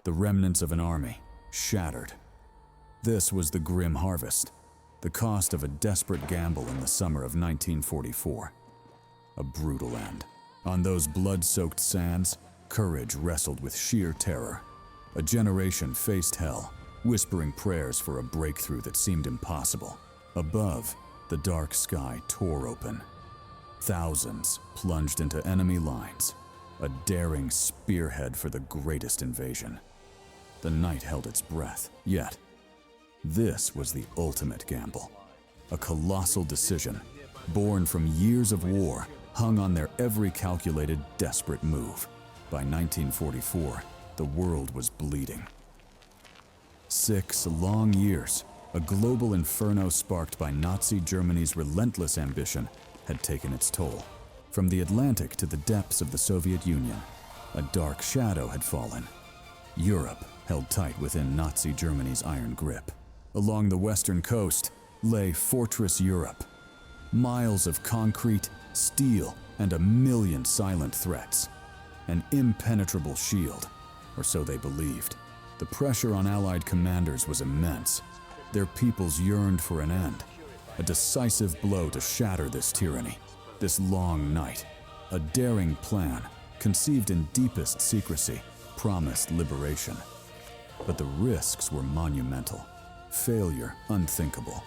the remnants of an army, shattered. This was the grim harvest, the cost of a desperate gamble in the summer of 1944. A brutal end. On those blood-soaked sands, courage wrestled with sheer terror. A generation faced hell, whispering prayers for a breakthrough that seemed impossible. Above, the dark sky tore open. Thousands plunged into enemy lines, a daring spearhead for the greatest invasion. The night held its breath, yet this was the ultimate gamble. A colossal decision, born from years of war, hung on their every calculated, desperate move. By 1944, the world was bleeding. 6 long years, a global inferno sparked by Nazi Germany's relentless ambition, had taken its toll. From the Atlantic to the depths of the Soviet Union, a dark shadow had fallen. Europe held tight within Nazi Germany's iron grip. Along the western coast lay Fortress Europe. Miles of concrete, steel, and a million silent threats. An impenetrable shield, or so they believed. The pressure on Allied commanders was immense. Their peoples yearned for an end, a decisive blow to shatter this tyranny, this long night. A daring plan, conceived in deepest secrecy, promised liberation. But the risks were monumental, failure unthinkable.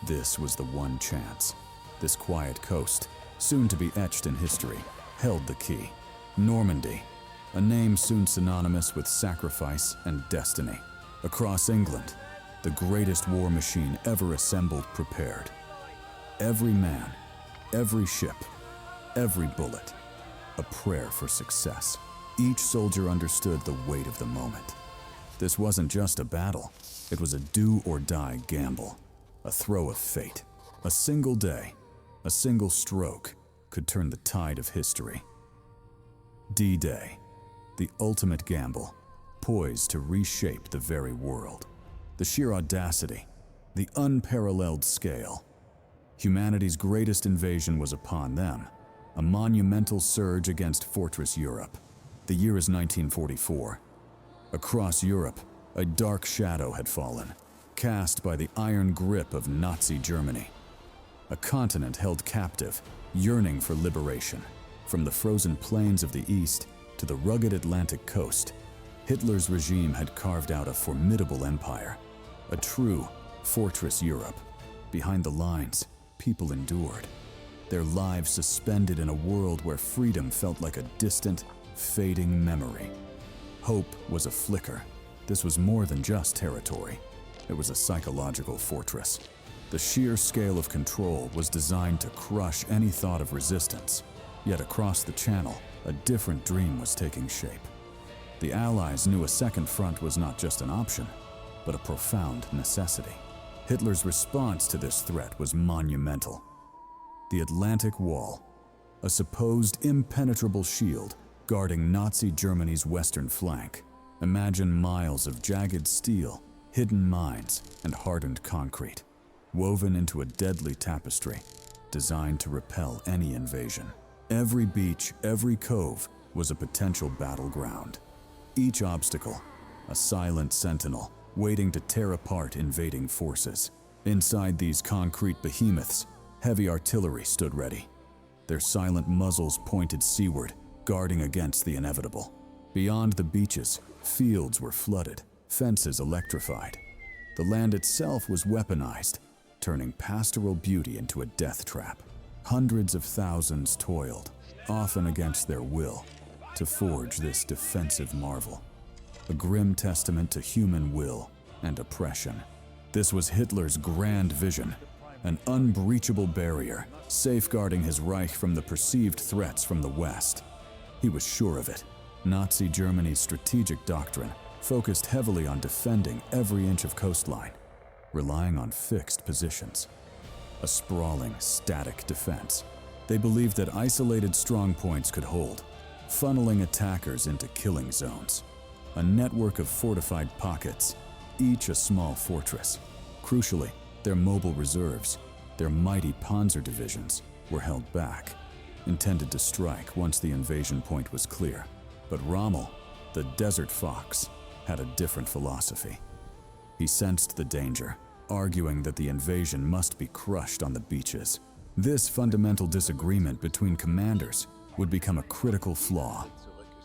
This was the one chance. This quiet coast, soon to be etched in history, held the key. Normandy, a name soon synonymous with sacrifice and destiny. Across England, the greatest war machine ever assembled prepared. Every man, every ship, every bullet, a prayer for success. Each soldier understood the weight of the moment. This wasn't just a battle, it was a do-or-die gamble, a throw of fate. A single day, a single stroke could turn the tide of history. D-Day, the ultimate gamble, poised to reshape the very world. The sheer audacity, the unparalleled scale. Humanity's greatest invasion was upon them, a monumental surge against Fortress Europe. The year is 1944. Across Europe, a dark shadow had fallen, cast by the iron grip of Nazi Germany. A continent held captive, yearning for liberation. From the frozen plains of the east to the rugged Atlantic coast, Hitler's regime had carved out a formidable empire, a true Fortress Europe. Behind the lines, people endured, their lives suspended in a world where freedom felt like a distant, fading memory. Hope was a flicker. This was more than just territory. It was a psychological fortress. The sheer scale of control was designed to crush any thought of resistance. Yet across the channel, a different dream was taking shape. The Allies knew a second front was not just an option, but a profound necessity. Hitler's response to this threat was monumental. The Atlantic Wall, a supposed impenetrable shield guarding Nazi Germany's western flank. Imagine miles of jagged steel, hidden mines, and hardened concrete, woven into a deadly tapestry, designed to repel any invasion. Every beach, every cove was a potential battleground. Each obstacle, a silent sentinel waiting to tear apart invading forces. Inside these concrete behemoths, heavy artillery stood ready, their silent muzzles pointed seaward, guarding against the inevitable. Beyond the beaches, fields were flooded, fences electrified. The land itself was weaponized, turning pastoral beauty into a death trap. Hundreds of thousands toiled, often against their will, to forge this defensive marvel. A grim testament to human will and oppression. This was Hitler's grand vision, an unbreachable barrier, safeguarding his Reich from the perceived threats from the West. He was sure of it. Nazi Germany's strategic doctrine focused heavily on defending every inch of coastline, relying on fixed positions. A sprawling, static defense. They believed that isolated strongpoints could hold, funneling attackers into killing zones. A network of fortified pockets, each a small fortress. Crucially, their mobile reserves, their mighty Panzer divisions, were held back, intended to strike once the invasion point was clear. But Rommel, the Desert Fox, had a different philosophy. He sensed the danger, arguing that the invasion must be crushed on the beaches. This fundamental disagreement between commanders would become a critical flaw,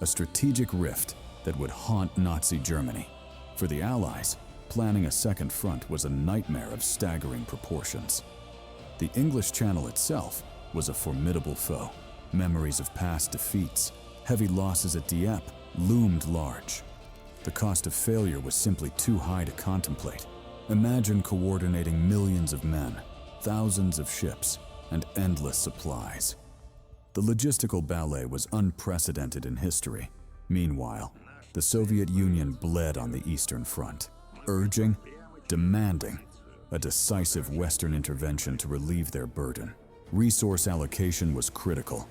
a strategic rift that would haunt Nazi Germany. For the Allies, planning a second front was a nightmare of staggering proportions. The English Channel itself was a formidable foe. Memories of past defeats, heavy losses at Dieppe, loomed large. The cost of failure was simply too high to contemplate. Imagine coordinating millions of men, thousands of ships, and endless supplies. The logistical ballet was unprecedented in history. Meanwhile, the Soviet Union bled on the Eastern Front, urging, demanding a decisive Western intervention to relieve their burden. Resource allocation was critical.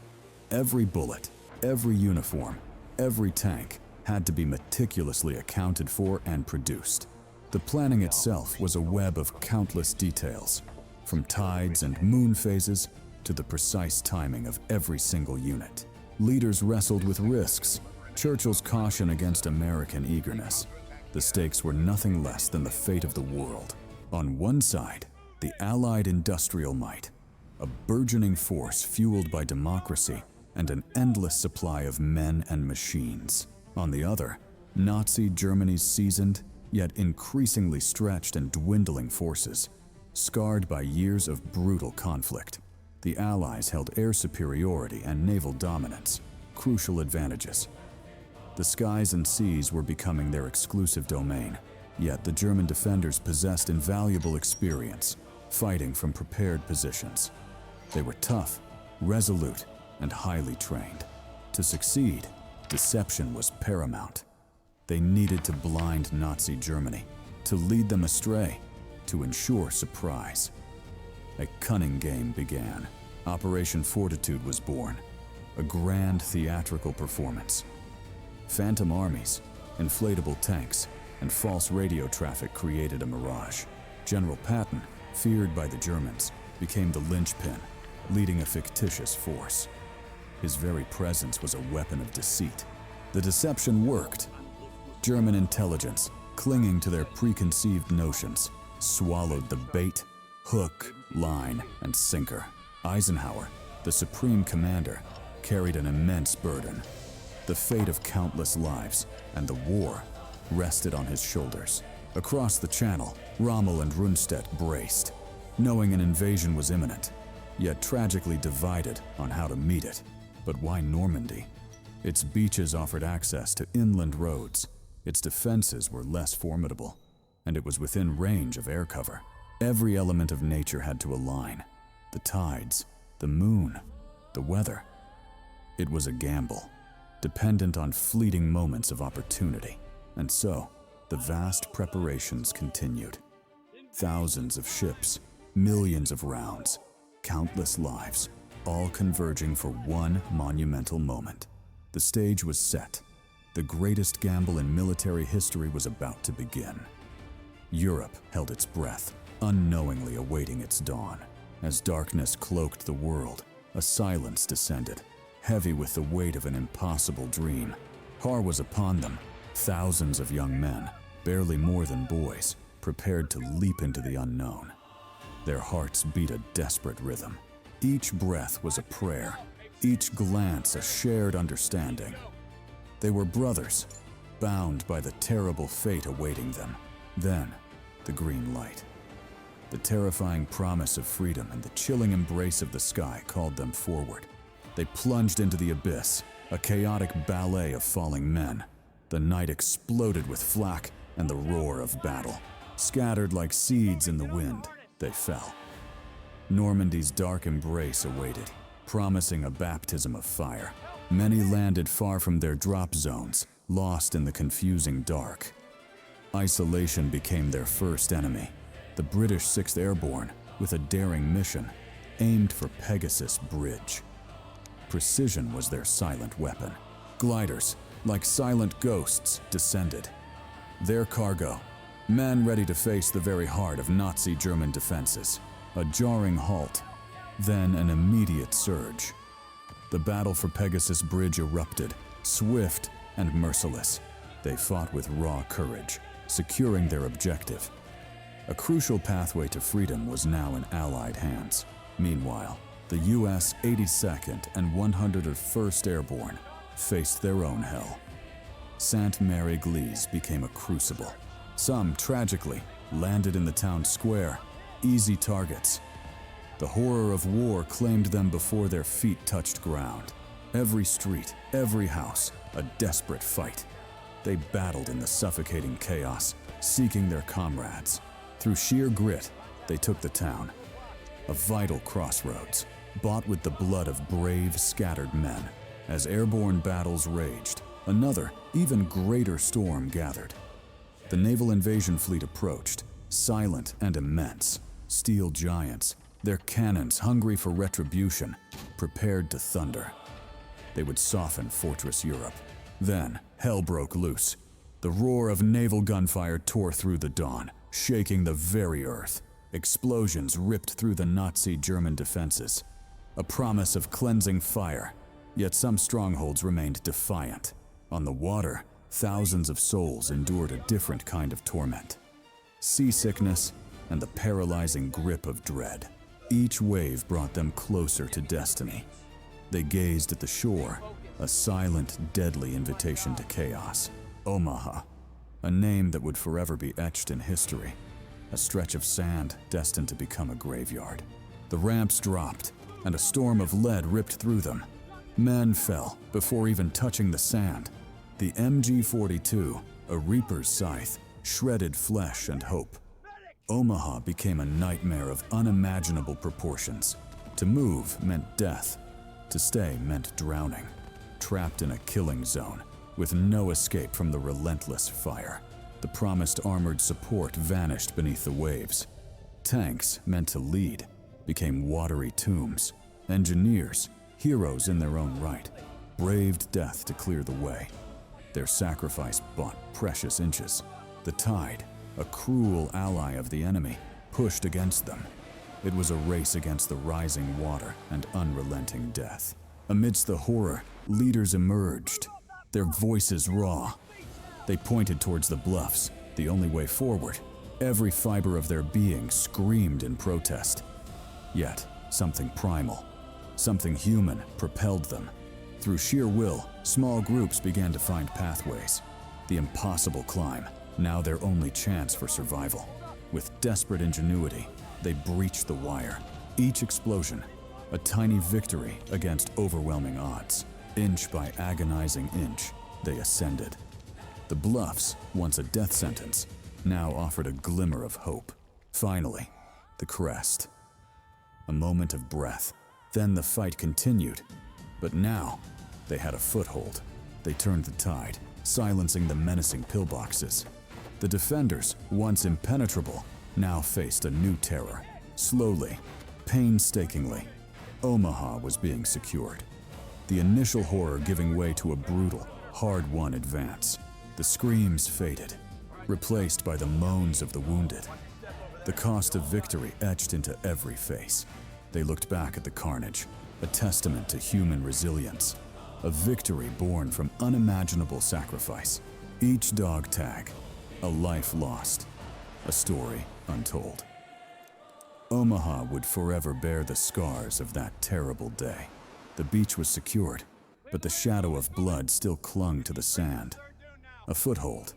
Every bullet, every uniform, every tank had to be meticulously accounted for and produced. The planning itself was a web of countless details, from tides and moon phases to the precise timing of every single unit. Leaders wrestled with risks, Churchill's caution against American eagerness. The stakes were nothing less than the fate of the world. On one side, the Allied industrial might, a burgeoning force fueled by democracy and an endless supply of men and machines. On the other, Nazi Germany's seasoned, yet increasingly stretched and dwindling forces, scarred by years of brutal conflict. The Allies held air superiority and naval dominance, crucial advantages. The skies and seas were becoming their exclusive domain, yet the German defenders possessed invaluable experience, fighting from prepared positions. They were tough, resolute, and highly trained. To succeed, deception was paramount. They needed to blind Nazi Germany, to lead them astray, to ensure surprise. A cunning game began. Operation Fortitude was born, a grand theatrical performance. Phantom armies, inflatable tanks, and false radio traffic created a mirage. General Patton, feared by the Germans, became the linchpin, leading a fictitious force. His very presence was a weapon of deceit. The deception worked. German intelligence, clinging to their preconceived notions, swallowed the bait, hook, line, and sinker. Eisenhower, the supreme commander, carried an immense burden. The fate of countless lives and the war rested on his shoulders. Across the Channel, Rommel and Rundstedt braced, knowing an invasion was imminent, yet tragically divided on how to meet it. But why Normandy? Its beaches offered access to inland roads, its defenses were less formidable, and it was within range of air cover. Every element of nature had to align: the tides, the moon, the weather. It was a gamble, dependent on fleeting moments of opportunity. And so, the vast preparations continued. Thousands of ships, millions of rounds, countless lives, all converging for one monumental moment. The stage was set. The greatest gamble in military history was about to begin. Europe held its breath, unknowingly awaiting its dawn. As darkness cloaked the world, a silence descended, heavy with the weight of an impossible dream. Horror was upon them. Thousands of young men, barely more than boys, prepared to leap into the unknown. Their hearts beat a desperate rhythm. Each breath was a prayer, each glance a shared understanding. They were brothers, bound by the terrible fate awaiting them. Then, the green light. The terrifying promise of freedom and the chilling embrace of the sky called them forward. They plunged into the abyss, a chaotic ballet of falling men. The night exploded with flak and the roar of battle. Scattered like seeds in the wind, they fell. Normandy's dark embrace awaited, promising a baptism of fire. Many landed far from their drop zones, lost in the confusing dark. Isolation became their first enemy. The British 6th Airborne, with a daring mission, aimed for Pegasus Bridge. Precision was their silent weapon. Gliders, like silent ghosts, descended. Their cargo, men ready to face the very heart of Nazi German defenses. A jarring halt, then an immediate surge. The battle for Pegasus Bridge erupted, swift and merciless. They fought with raw courage, securing their objective. A crucial pathway to freedom was now in Allied hands. Meanwhile, the U.S. 82nd and 101st Airborne faced their own hell. Sainte-Mère-Église became a crucible. Some, tragically, landed in the town square, easy targets. The horror of war claimed them before their feet touched ground. Every street, every house, a desperate fight. They battled in the suffocating chaos, seeking their comrades. Through sheer grit, they took the town. A vital crossroads, bought with the blood of brave, scattered men. As airborne battles raged, another, even greater storm gathered. The naval invasion fleet approached, silent and immense. Steel giants, their cannons hungry for retribution, prepared to thunder. They would soften Fortress Europe. Then, hell broke loose. The roar of naval gunfire tore through the dawn, shaking the very earth. Explosions ripped through the Nazi German defenses. A promise of cleansing fire, yet some strongholds remained defiant. On the water, thousands of souls endured a different kind of torment. Seasickness and the paralyzing grip of dread. Each wave brought them closer to destiny. They gazed at the shore, a silent, deadly invitation to chaos. Omaha, a name that would forever be etched in history. A stretch of sand destined to become a graveyard. The ramps dropped, and a storm of lead ripped through them. Men fell before even touching the sand. The MG-42, a reaper's scythe, shredded flesh and hope. Omaha became a nightmare of unimaginable proportions. To move meant death. To stay meant drowning. Trapped in a killing zone, with no escape from the relentless fire. The promised armored support vanished beneath the waves. Tanks, meant to lead, became watery tombs. Engineers, heroes in their own right, braved death to clear the way. Their sacrifice bought precious inches. The tide, a cruel ally of the enemy, pushed against them. It was a race against the rising water and unrelenting death. Amidst the horror, leaders emerged, their voices raw. They pointed towards the bluffs, the only way forward. Every fiber of their being screamed in protest. Yet, something primal, something human propelled them. Through sheer will, small groups began to find pathways. The impossible climb, now their only chance for survival. With desperate ingenuity, they breached the wire. Each explosion, a tiny victory against overwhelming odds. Inch by agonizing inch, they ascended. The bluffs, once a death sentence, now offered a glimmer of hope. Finally, the crest. A moment of breath. Then the fight continued. But now, they had a foothold. They turned the tide, silencing the menacing pillboxes. The defenders, once impenetrable, now faced a new terror. Slowly, painstakingly, Omaha was being secured. The initial horror giving way to a brutal, hard-won advance. The screams faded, replaced by the moans of the wounded. The cost of victory etched into every face. They looked back at the carnage, a testament to human resilience. A victory born from unimaginable sacrifice. Each dog tag, a life lost, a story untold. Omaha would forever bear the scars of that terrible day. The beach was secured, but the shadow of blood still clung to the sand. A foothold,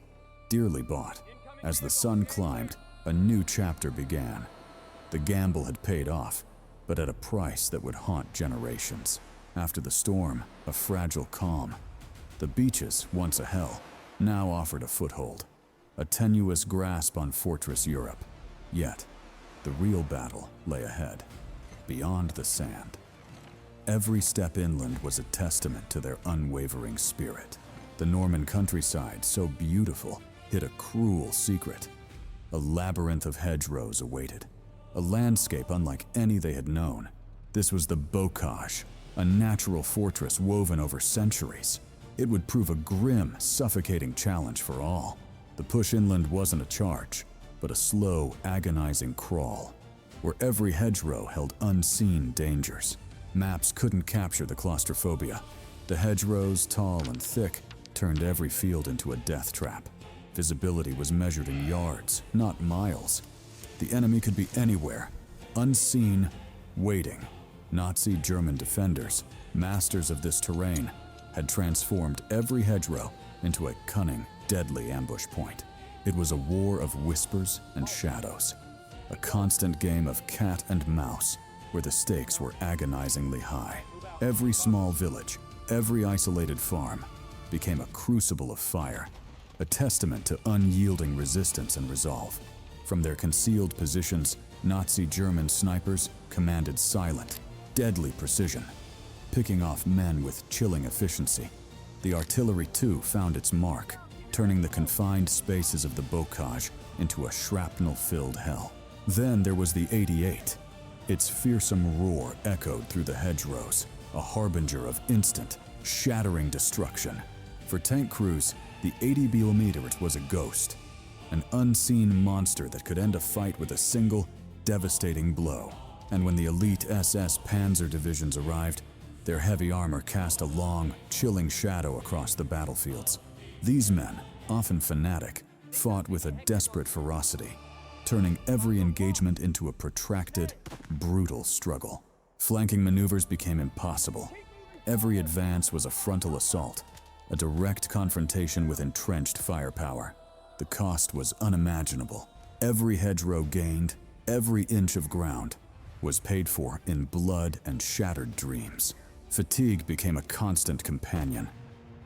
dearly bought. As the sun climbed, a new chapter began. The gamble had paid off, but at a price that would haunt generations. After the storm, a fragile calm. The beaches, once a hell, now offered a foothold. A tenuous grasp on Fortress Europe. Yet, the real battle lay ahead, beyond the sand. Every step inland was a testament to their unwavering spirit. The Norman countryside, so beautiful, hid a cruel secret. A labyrinth of hedgerows awaited, a landscape unlike any they had known. This was the Bocage, a natural fortress woven over centuries. It would prove a grim, suffocating challenge for all. The push inland wasn't a charge, but a slow, agonizing crawl, where every hedgerow held unseen dangers. Maps couldn't capture the claustrophobia. The hedgerows, tall and thick, turned every field into a death trap. Visibility was measured in yards, not miles. The enemy could be anywhere, unseen, waiting. Nazi German defenders, masters of this terrain, had transformed every hedgerow into a cunning, deadly ambush point. It was a war of whispers and shadows, a constant game of cat and mouse where the stakes were agonizingly high. Every small village, every isolated farm became a crucible of fire, a testament to unyielding resistance and resolve. From their concealed positions, Nazi German snipers commanded silent, deadly precision, picking off men with chilling efficiency. The artillery too found its mark, turning the confined spaces of the bocage into a shrapnel-filled hell. Then there was the 88. Its fearsome roar echoed through the hedgerows, a harbinger of instant, shattering destruction. For tank crews, the 80mm was a ghost, an unseen monster that could end a fight with a single, devastating blow. And when the elite SS Panzer divisions arrived, their heavy armor cast a long, chilling shadow across the battlefields. These men, often fanatic, fought with a desperate ferocity, turning every engagement into a protracted, brutal struggle. Flanking maneuvers became impossible. Every advance was a frontal assault, a direct confrontation with entrenched firepower. The cost was unimaginable. Every hedgerow gained, every inch of ground, was paid for in blood and shattered dreams. Fatigue became a constant companion.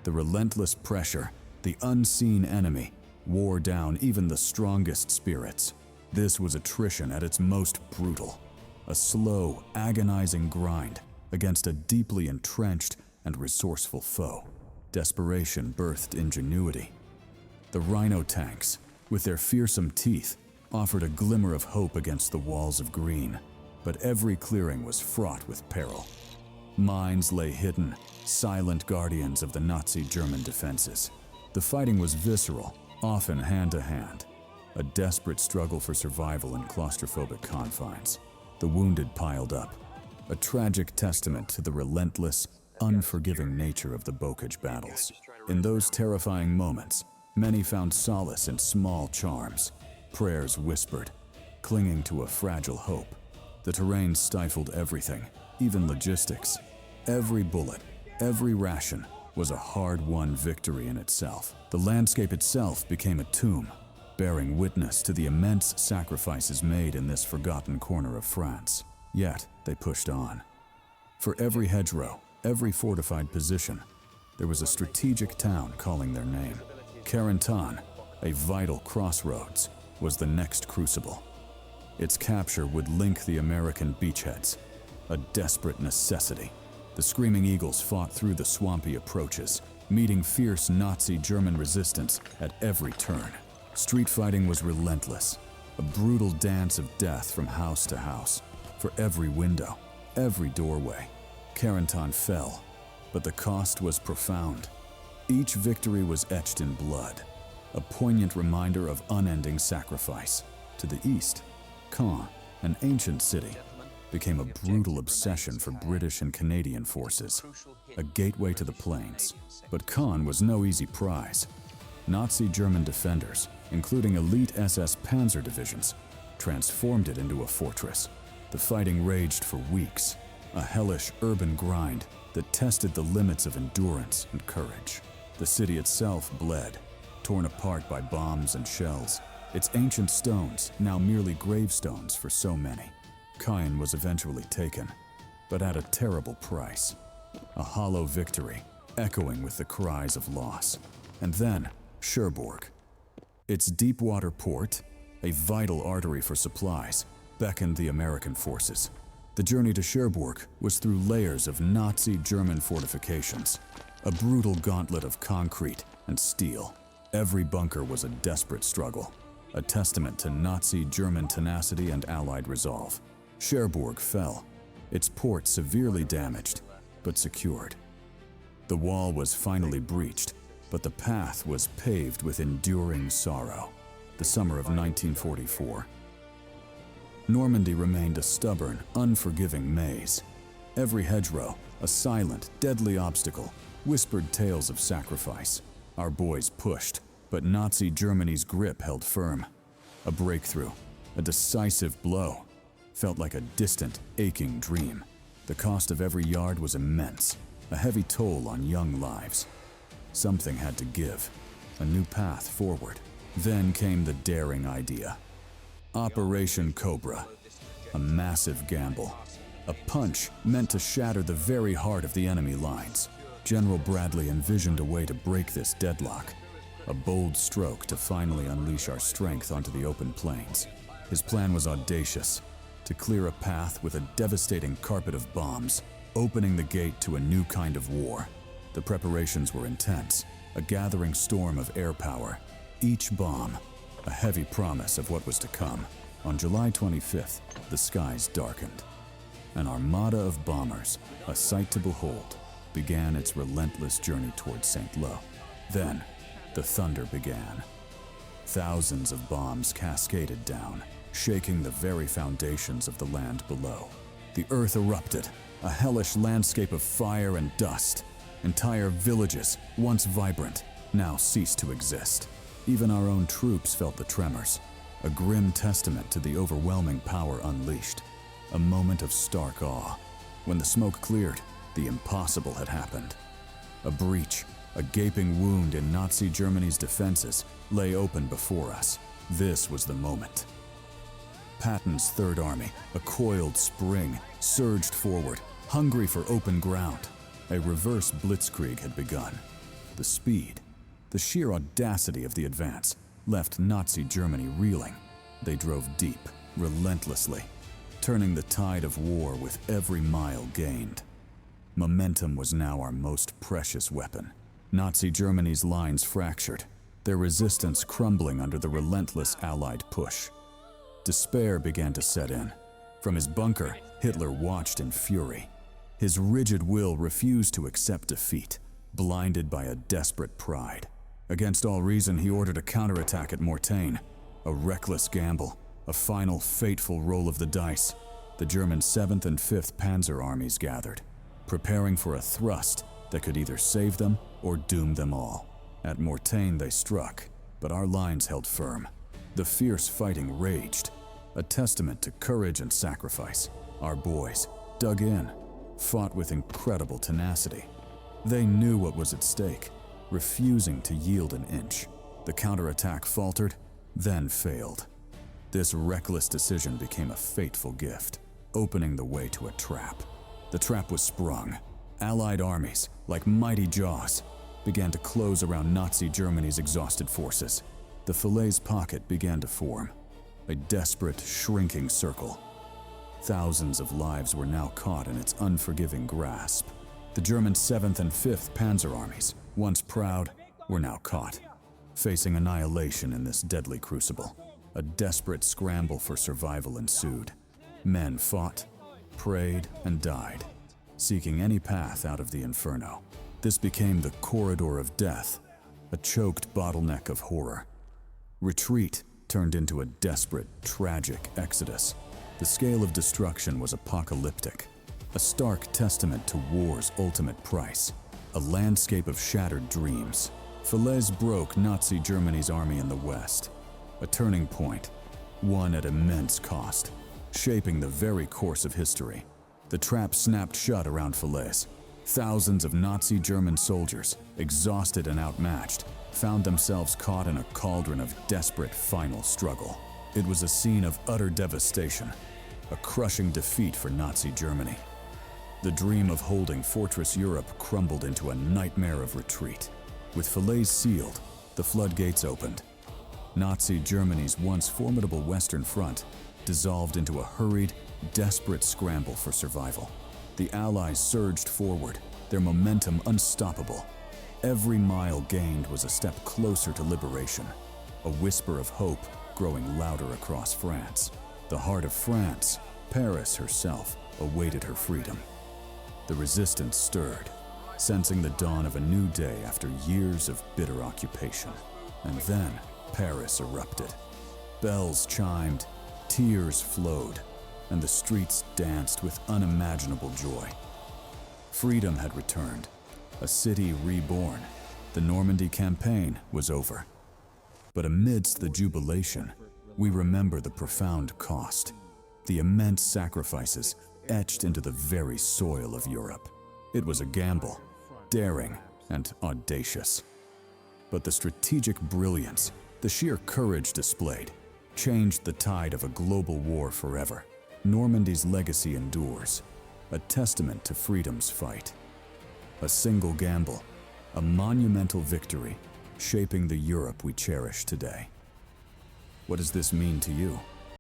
The relentless pressure, the unseen enemy, wore down even the strongest spirits. This was attrition at its most brutal, a slow, agonizing grind against a deeply entrenched and resourceful foe. Desperation birthed ingenuity. The Rhino tanks, with their fearsome teeth, offered a glimmer of hope against the walls of green, but every clearing was fraught with peril. Mines lay hidden, silent guardians of the Nazi German defenses. The fighting was visceral, often hand-to-hand, a desperate struggle for survival in claustrophobic confines. The wounded piled up, a tragic testament to the relentless, unforgiving nature of the Bocage battles. In those terrifying moments, many found solace in small charms, prayers whispered, clinging to a fragile hope. The terrain stifled everything, even logistics. Every bullet, every ration was a hard-won victory in itself. The landscape itself became a tomb, bearing witness to the immense sacrifices made in this forgotten corner of France. Yet, they pushed on. For every hedgerow, every fortified position, there was a strategic town calling their name. Carentan, a vital crossroads, was the next crucible. Its capture would link the American beachheads, a desperate necessity. The Screaming Eagles fought through the swampy approaches, meeting fierce Nazi German resistance at every turn. Street fighting was relentless, a brutal dance of death from house to house. For every window, every doorway, Carentan fell, but the cost was profound. Each victory was etched in blood, a poignant reminder of unending sacrifice. To the east, Caen, an ancient city, became a brutal obsession for British and Canadian forces, a gateway to the plains. But Caen was no easy prize. Nazi German defenders, including elite SS Panzer divisions, transformed it into a fortress. The fighting raged for weeks, a hellish urban grind that tested the limits of endurance and courage. The city itself bled, torn apart by bombs and shells, its ancient stones now merely gravestones for so many. Caen was eventually taken, but at a terrible price. A hollow victory, echoing with the cries of loss. And then, Cherbourg. Its deep-water port, a vital artery for supplies, beckoned the American forces. The journey to Cherbourg was through layers of Nazi German fortifications, a brutal gauntlet of concrete and steel. Every bunker was a desperate struggle, a testament to Nazi German tenacity and Allied resolve. Cherbourg fell, its port severely damaged, but secured. The wall was finally breached, but the path was paved with enduring sorrow. The summer of 1944. Normandy remained a stubborn, unforgiving maze. Every hedgerow, a silent, deadly obstacle, whispered tales of sacrifice. Our boys pushed, but Nazi Germany's grip held firm. A breakthrough, a decisive blow, felt like a distant, aching dream. The cost of every yard was immense, a heavy toll on young lives. Something had to give, a new path forward. Then came the daring idea. Operation Cobra, a massive gamble. A punch meant to shatter the very heart of the enemy lines. General Bradley envisioned a way to break this deadlock, a bold stroke to finally unleash our strength onto the open plains. His plan was audacious, to clear a path with a devastating carpet of bombs, opening the gate to a new kind of war. The preparations were intense, a gathering storm of air power. Each bomb, a heavy promise of what was to come. On July 25th, the skies darkened. An armada of bombers, a sight to behold, began its relentless journey towards St. Lo. Then, the thunder began. Thousands of bombs cascaded down, shaking the very foundations of the land below. The earth erupted, a hellish landscape of fire and dust. Entire villages, once vibrant, now ceased to exist. Even our own troops felt the tremors, a grim testament to the overwhelming power unleashed. A moment of stark awe. When the smoke cleared, the impossible had happened. A breach, a gaping wound in Nazi Germany's defenses, lay open before us. This was the moment. Patton's Third Army, a coiled spring, surged forward, hungry for open ground. A reverse blitzkrieg had begun. The speed, the sheer audacity of the advance left Nazi Germany reeling. They drove deep, relentlessly, turning the tide of war with every mile gained. Momentum was now our most precious weapon. Nazi Germany's lines fractured, their resistance crumbling under the relentless Allied push. Despair began to set in. From his bunker, Hitler watched in fury. His rigid will refused to accept defeat, blinded by a desperate pride. Against all reason, he ordered a counterattack at Mortain, a reckless gamble, a final fateful roll of the dice. The German 7th and 5th Panzer armies gathered, preparing for a thrust that could either save them or doom them all. At Mortain they struck, but our lines held firm. The fierce fighting raged, a testament to courage and sacrifice. Our boys dug in, fought with incredible tenacity. They knew what was at stake, refusing to yield an inch. The counterattack faltered, then failed. This reckless decision became a fateful gift, opening the way to a trap. The trap was sprung. Allied armies, like mighty jaws, began to close around Nazi Germany's exhausted forces. The Falaise Pocket began to form, a desperate, shrinking circle. Thousands of lives were now caught in its unforgiving grasp. The German 7th and 5th Panzer armies, once proud, were now caught, facing annihilation in this deadly crucible. A desperate scramble for survival ensued. Men fought, prayed, and died, seeking any path out of the inferno. This became the corridor of death, a choked bottleneck of horror. Retreat turned into a desperate, tragic exodus. The scale of destruction was apocalyptic, a stark testament to war's ultimate price, a landscape of shattered dreams. Falaise broke Nazi Germany's army in the west, a turning point, one at immense cost, shaping the very course of history. The trap snapped shut around Falaise. Thousands of Nazi German soldiers, exhausted and outmatched, found themselves caught in a cauldron of desperate final struggle. It was a scene of utter devastation, a crushing defeat for Nazi Germany. The dream of holding Fortress Europe crumbled into a nightmare of retreat. With Falaise sealed, the floodgates opened. Nazi Germany's once formidable Western Front dissolved into a hurried, desperate scramble for survival. The Allies surged forward, their momentum unstoppable. Every mile gained was a step closer to liberation, a whisper of hope growing louder across France. The heart of France, Paris herself, awaited her freedom. The resistance stirred, sensing the dawn of a new day after years of bitter occupation. And then Paris erupted. Bells chimed, tears flowed, and the streets danced with unimaginable joy. Freedom had returned, a city reborn, The Normandy campaign was over. But amidst the jubilation, we remember the profound cost, the immense sacrifices etched into the very soil of Europe. It was a gamble, daring and audacious. But the strategic brilliance, the sheer courage displayed, changed the tide of a global war forever. Normandy's legacy endures, a testament to freedom's fight. A single gamble, a monumental victory, shaping the Europe we cherish today. What does this mean to you?